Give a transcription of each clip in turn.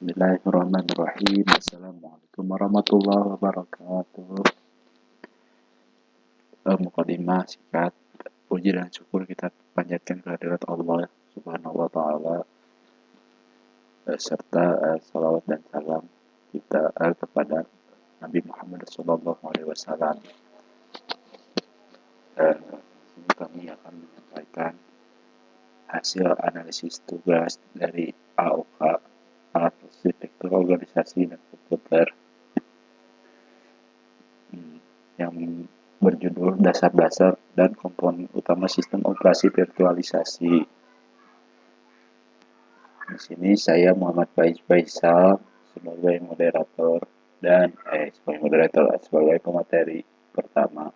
Bismillahirrahmanirrahim. Assalamualaikum warahmatullahi wabarakatuh. Mukadimah singkat. Puji dan syukur kita panjatkan kehadirat Allah Subhanahu wa taala serta salawat dan salam kita kepada Nabi Muhammad sallallahu alaihi wasallam. Ini kami akan menyampaikan hasil analisis tugas dari AOK, Alat Arsitektur Organisasi dan Komputer, yang berjudul Dasar-Dasar dan Komponen Utama Sistem Operasi Virtualisasi. Di sini saya Muhammad Faiz Faisal sebagai moderator dan sebagai pemateri pertama.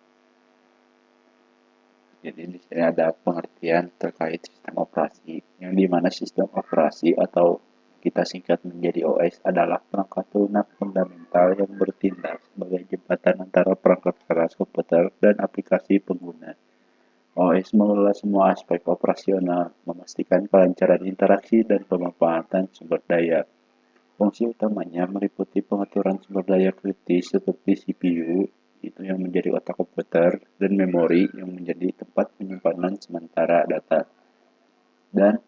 Jadi di sini ada pengertian terkait sistem operasi, yang dimana sistem operasi atau kita singkat menjadi OS adalah perangkat lunak fundamental yang bertindak sebagai jembatan antara perangkat keras komputer dan aplikasi pengguna. OS mengelola semua aspek operasional, memastikan kelancaran interaksi dan pemanfaatan sumber daya. Fungsi utamanya meliputi pengaturan sumber daya kritis seperti CPU, itu yang menjadi otak komputer, dan memori yang menjadi tempat penyimpanan sementara data, dan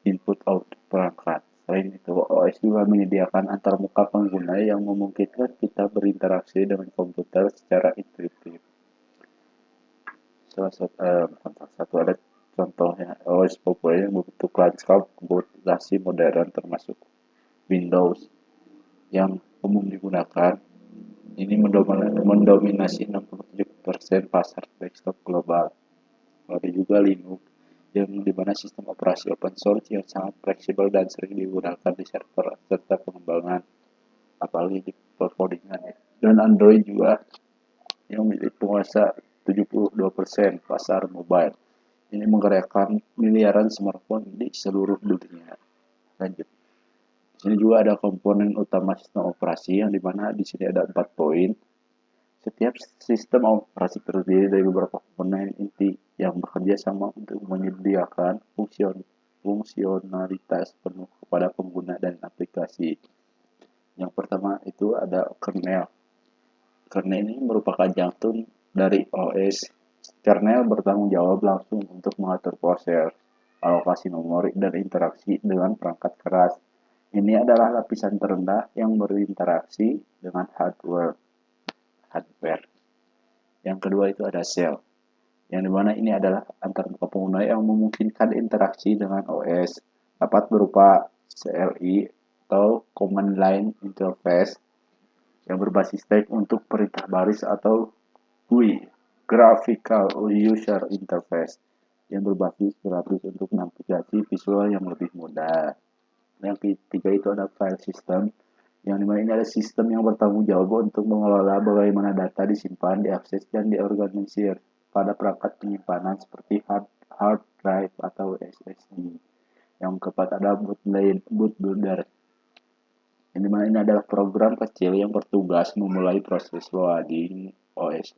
input-output perangkat. Selain itu, OS juga menyediakan antarmuka pengguna yang memungkinkan kita berinteraksi dengan komputer secara intuitif. Salah satu ada contohnya OS populer yang berbentuk lanskap komputasi modern termasuk Windows yang umum digunakan. Ini mendominasi 67% pasar desktop global. Ada juga Linux, yang dimana sistem operasi open source yang sangat fleksibel dan sering digunakan di server serta pengembangan, apalagi di percodingan ya. Dan Android juga yang memiliki penguasa 72% pasar mobile. Ini menggerakkan miliaran smartphone di seluruh dunia. Lanjut. Di sini juga ada komponen utama sistem operasi, yang dimana di sini ada 4 poin. Setiap sistem operasi terdiri dari beberapa komponen inti yang bekerja sama untuk menyediakan fungsionalitas penuh kepada pengguna dan aplikasi. Yang pertama itu ada kernel. Kernel ini merupakan jantung dari OS. Kernel bertanggung jawab langsung untuk mengatur proses, alokasi memori, dan interaksi dengan perangkat keras. Ini adalah lapisan terendah yang berinteraksi dengan hardware. Yang kedua itu ada shell, yang dimana ini adalah antarmuka pengguna yang memungkinkan interaksi dengan OS, dapat berupa CLI atau Command Line Interface yang berbasis teks untuk perintah baris, atau GUI, Graphical User Interface, yang berbasis grafis untuk navigasi visual yang lebih mudah. Yang ketiga itu ada file system, yang dimana ini ada sistem yang bertanggung jawab untuk mengelola bagaimana data disimpan, diakses, dan diorganisir pada perangkat penyimpanan seperti hard drive atau SSD. Yang keempat ada bootloader, yang dimana ini adalah program kecil yang bertugas memulai proses loading OS.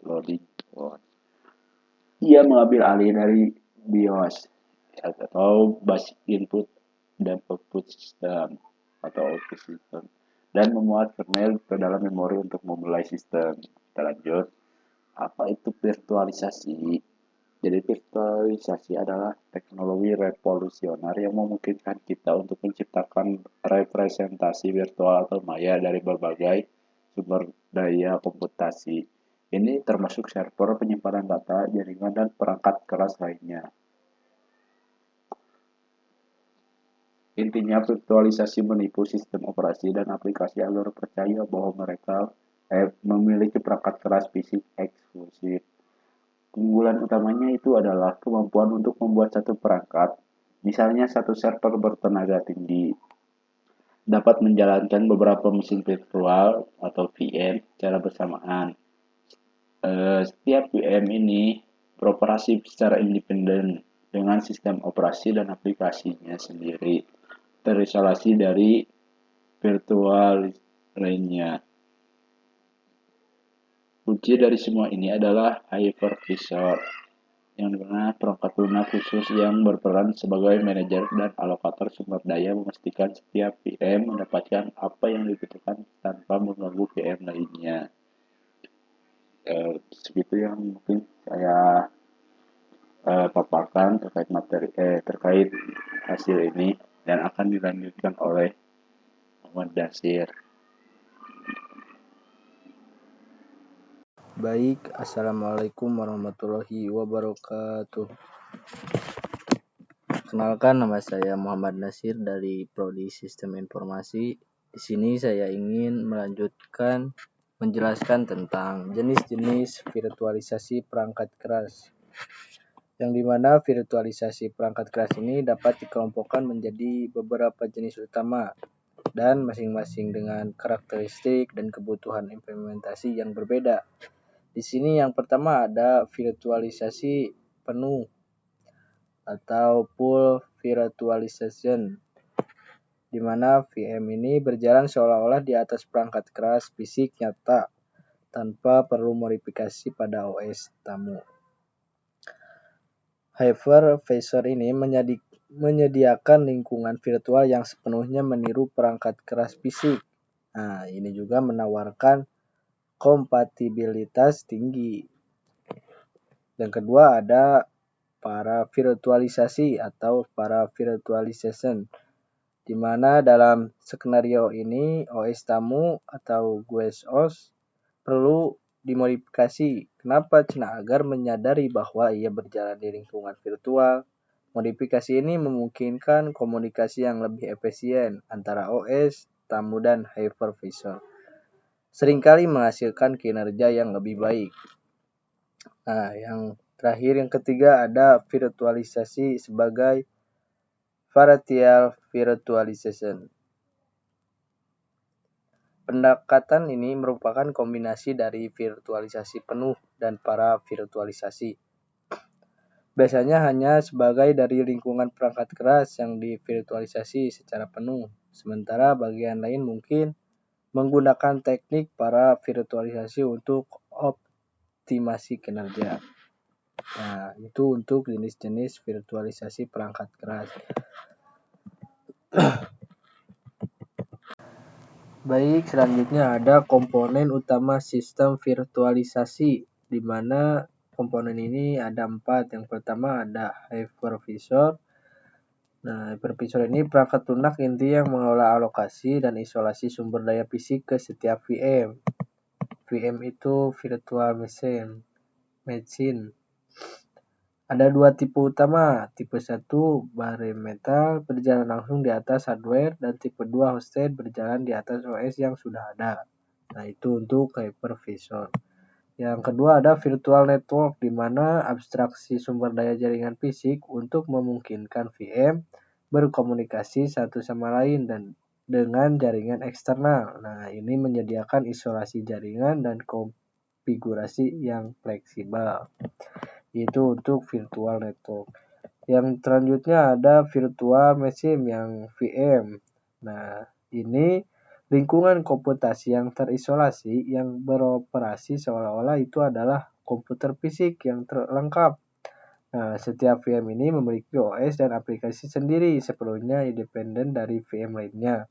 Ia mengambil alih dari BIOS atau Basic Input dan Output System atau Output System, dan memuat kernel ke dalam memori untuk memulai sistem. Kita lanjut. Apa itu virtualisasi? Jadi virtualisasi adalah teknologi revolusioner yang memungkinkan kita untuk menciptakan representasi virtual atau maya dari berbagai sumber daya komputasi. Ini termasuk server, penyimpanan data, jaringan, dan perangkat keras lainnya. Intinya, virtualisasi menipu sistem operasi dan aplikasi agar percaya bahwa mereka memiliki perangkat keras fisik eksklusif. Keunggulan utamanya itu adalah kemampuan untuk membuat satu perangkat, misalnya satu server bertenaga tinggi, dapat menjalankan beberapa mesin virtual atau VM secara bersamaan. Setiap VM ini beroperasi secara independen dengan sistem operasi dan aplikasinya sendiri, terisolasi dari virtual lainnya. Kunci dari semua ini adalah hypervisor, yang dimana perangkat lunak khusus yang berperan sebagai manajer dan alokator sumber daya memastikan setiap VM mendapatkan apa yang dibutuhkan tanpa mengganggu VM lainnya. Segitu yang mungkin saya paparkan terkait hasil ini dan akan dilanjutkan oleh Muhammad Dasir. Baik, Assalamualaikum warahmatullahi wabarakatuh. Kenalkan, nama saya Muhammad Nasir dari Prodi Sistem Informasi. Di sini saya ingin menjelaskan tentang jenis-jenis virtualisasi perangkat keras. Yang dimana virtualisasi perangkat keras ini dapat dikelompokkan menjadi beberapa jenis utama dan masing-masing dengan karakteristik dan kebutuhan implementasi yang berbeda. Di sini yang pertama ada virtualisasi penuh atau full virtualization, di mana VM ini berjalan seolah-olah di atas perangkat keras fisik nyata tanpa perlu modifikasi pada OS tamu. Hypervisor ini menyediakan lingkungan virtual yang sepenuhnya meniru perangkat keras fisik. Nah, ini juga menawarkan kompatibilitas tinggi. Yang kedua ada para virtualisasi atau para virtualization, di mana dalam skenario ini OS tamu atau GUIS OS perlu dimodifikasi. Kenapa? Agar menyadari bahwa ia berjalan di lingkungan virtual. Modifikasi ini memungkinkan komunikasi yang lebih efisien antara OS tamu dan hypervisor, seringkali menghasilkan kinerja yang lebih baik. Nah, yang terakhir, yang ketiga ada virtualisasi sebagai partial virtualization. Pendekatan ini merupakan kombinasi dari virtualisasi penuh dan para virtualisasi. Biasanya hanya sebagai dari lingkungan perangkat keras yang divirtualisasi secara penuh, sementara bagian lain mungkin menggunakan teknik para virtualisasi untuk optimasi kinerja. Nah, itu untuk jenis-jenis virtualisasi perangkat keras. Baik, selanjutnya ada komponen utama sistem virtualisasi, di mana komponen ini ada 4. Yang pertama ada hypervisor. Nah, hypervisor ini perangkat lunak inti yang mengelola alokasi dan isolasi sumber daya fisik ke setiap VM. VM itu virtual machine. Ada 2 tipe utama. Tipe 1 bare metal berjalan langsung di atas hardware, dan tipe 2 hosted berjalan di atas OS yang sudah ada. Nah, itu untuk hypervisor. Yang kedua ada virtual network, di mana abstraksi sumber daya jaringan fisik untuk memungkinkan VM berkomunikasi satu sama lain dan dengan jaringan eksternal. Nah, ini menyediakan isolasi jaringan dan konfigurasi yang fleksibel. Itu untuk virtual network. Yang selanjutnya ada virtual machine yang VM. Nah, ini lingkungan komputasi yang terisolasi yang beroperasi seolah-olah itu adalah komputer fisik yang lengkap. Nah, setiap VM ini memiliki OS dan aplikasi sendiri, sepenuhnya independen dari VM lainnya.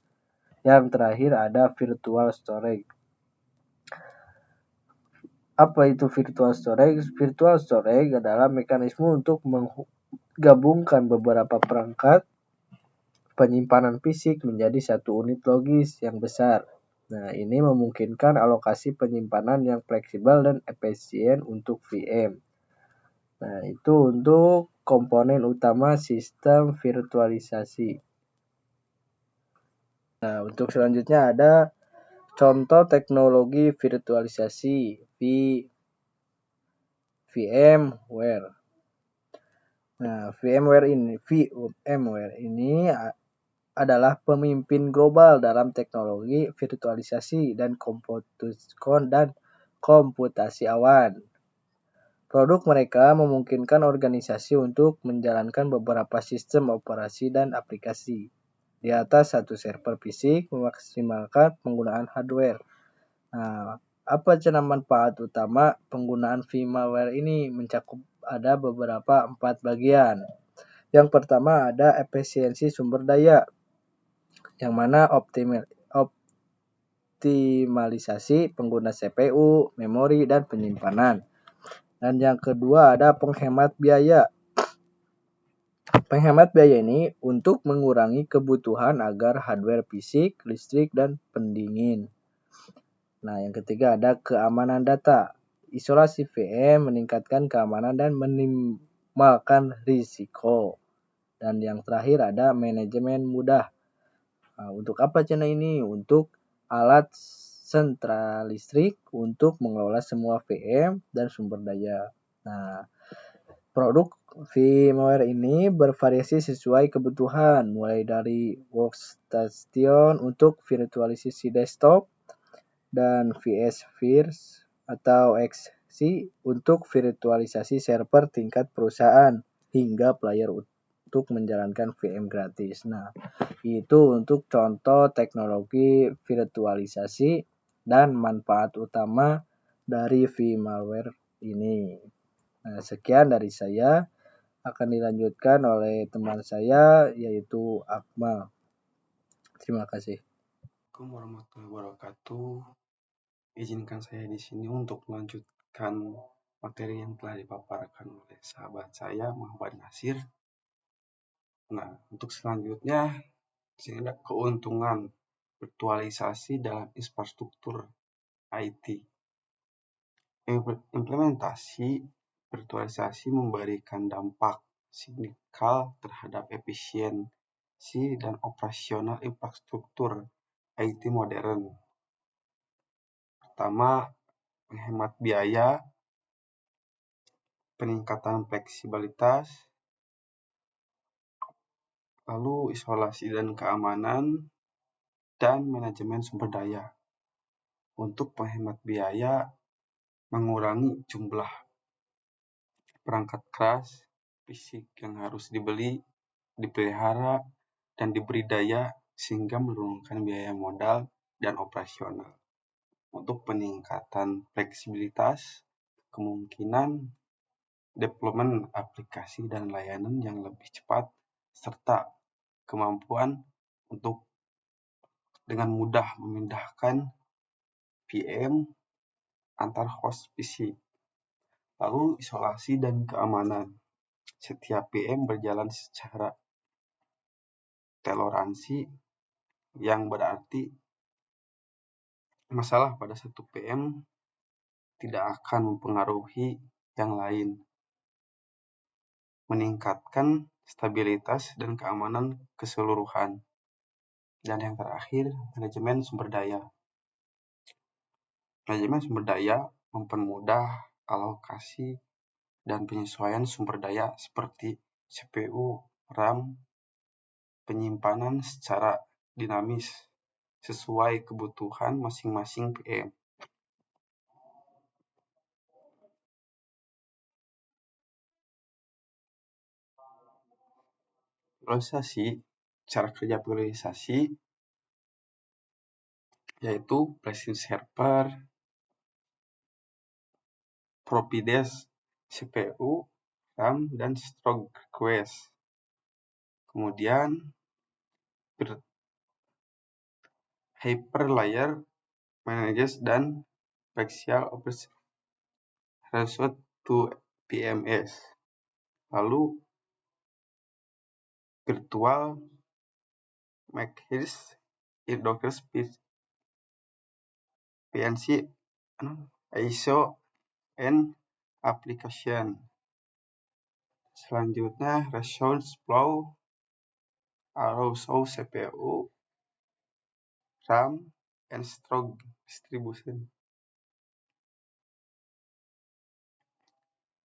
Yang terakhir ada virtual storage. Apa itu virtual storage? Virtual storage adalah mekanisme untuk menggabungkan beberapa perangkat penyimpanan fisik menjadi satu unit logis yang besar. Nah, ini memungkinkan alokasi penyimpanan yang fleksibel dan efisien untuk VM. Nah, itu untuk komponen utama sistem virtualisasi. Nah, untuk selanjutnya ada contoh teknologi virtualisasi VMware. Nah, VMware ini adalah pemimpin global dalam teknologi virtualisasi dan komputasi awan. Produk mereka memungkinkan organisasi untuk menjalankan beberapa sistem operasi dan aplikasi di atas satu server fisik, memaksimalkan penggunaan hardware. Nah, apa manfaat utama penggunaan VMware ini? Mencakup ada beberapa 4 bagian. Yang pertama ada efisiensi sumber daya, yang mana optimalisasi pengguna CPU, memori, dan penyimpanan. Dan yang kedua ada penghemat biaya. Penghemat biaya ini untuk mengurangi kebutuhan agar hardware fisik, listrik, dan pendingin. Nah, yang ketiga ada keamanan data. Isolasi VM meningkatkan keamanan dan minimalkan risiko. Dan yang terakhir ada manajemen mudah. Nah, untuk apa channel ini? Untuk alat sentral listrik untuk mengelola semua VM dan sumber daya. Nah, produk VMware ini bervariasi sesuai kebutuhan, mulai dari workstation untuk virtualisasi desktop dan vSphere atau XC untuk virtualisasi server tingkat perusahaan hingga player untuk menjalankan VM gratis. Nah, itu untuk contoh teknologi virtualisasi dan manfaat utama dari VMware ini. Nah, sekian dari saya, akan dilanjutkan oleh teman saya yaitu Akmal. Terima kasih. Assalamualaikum warahmatullahi wabarakatuh. Izinkan saya di sini untuk melanjutkan materi yang telah dipaparkan oleh sahabat saya Muhammad Nasir. Nah, untuk selanjutnya, sini ada keuntungan virtualisasi dalam infrastruktur IT. Implementasi virtualisasi memberikan dampak signifikan terhadap efisiensi dan operasional infrastruktur IT modern. Pertama, menghemat biaya, peningkatan fleksibilitas, lalu isolasi dan keamanan, dan manajemen sumber daya. Untuk menghemat biaya, mengurangi jumlah perangkat keras fisik yang harus dibeli, dipelihara, dan diberi daya sehingga menurunkan biaya modal dan operasional. Untuk peningkatan fleksibilitas, kemungkinan development aplikasi dan layanan yang lebih cepat, serta kemampuan untuk dengan mudah memindahkan VM antar host PC. Lalu isolasi dan keamanan. Setiap VM berjalan secara toleransi, yang berarti masalah pada satu VM tidak akan mempengaruhi yang lain. Meningkatkan stabilitas dan keamanan keseluruhan. Dan yang terakhir, manajemen sumber daya. Manajemen sumber daya mempermudah alokasi dan penyesuaian sumber daya seperti CPU, RAM, penyimpanan secara dinamis sesuai kebutuhan masing-masing VM. Virtualisasi, cara kerja virtualisasi yaitu flashing server, provides CPU, RAM, dan storage request. Kemudian hyperlayer manages dan partial resource to PMS. Lalu virtual machines in Docker PNC ISO and application. Selanjutnya resource flow allows CPU, RAM, and storage distribution.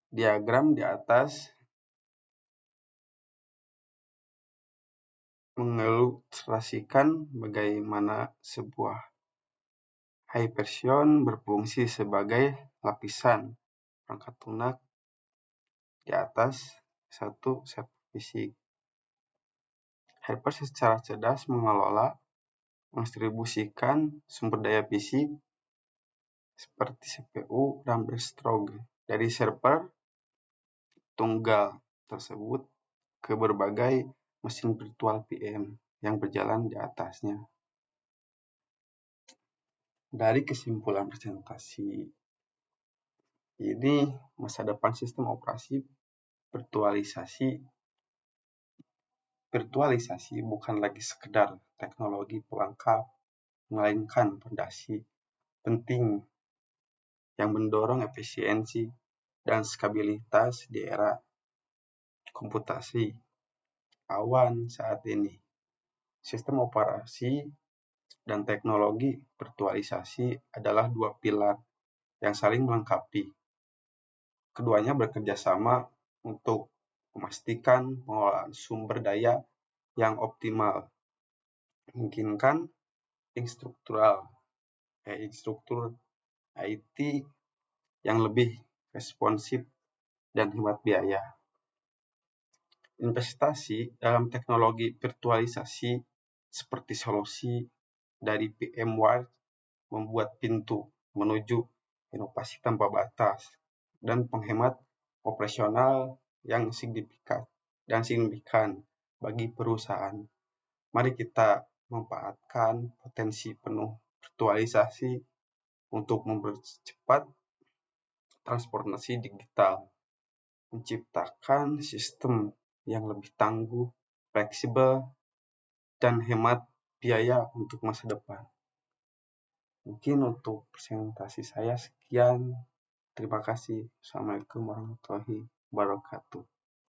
Diagram di atas mengilustrasikan bagaimana sebuah Hypersion berfungsi sebagai lapisan perangkat lunak di atas satu server fisik. Hyper secara cerdas mengelola, mendistribusikan sumber daya fisik seperti CPU, RAM, dan storage dari server tunggal tersebut ke berbagai mesin virtual PM yang berjalan di atasnya. Dari kesimpulan presentasi ini, masa depan sistem operasi virtualisasi bukan lagi sekedar teknologi pelengkap, melainkan fondasi penting yang mendorong efisiensi dan stabilitas di era komputasi awan saat ini. Sistem operasi dan teknologi virtualisasi adalah dua pilar yang saling melengkapi. Keduanya bekerja sama untuk memastikan pengelolaan sumber daya yang optimal, memungkinkan infrastruktur IT yang lebih responsif dan hemat biaya. Investasi dalam teknologi virtualisasi seperti solusi dari VMware membuat pintu menuju inovasi tanpa batas dan penghemat operasional yang signifikan bagi perusahaan. Mari kita memanfaatkan potensi penuh virtualisasi untuk mempercepat transformasi digital, menciptakan sistem yang lebih tangguh, fleksibel, dan hemat biaya untuk masa depan. Mungkin untuk presentasi saya sekian. Terima kasih. Assalamualaikum warahmatullahi wabarakatuh.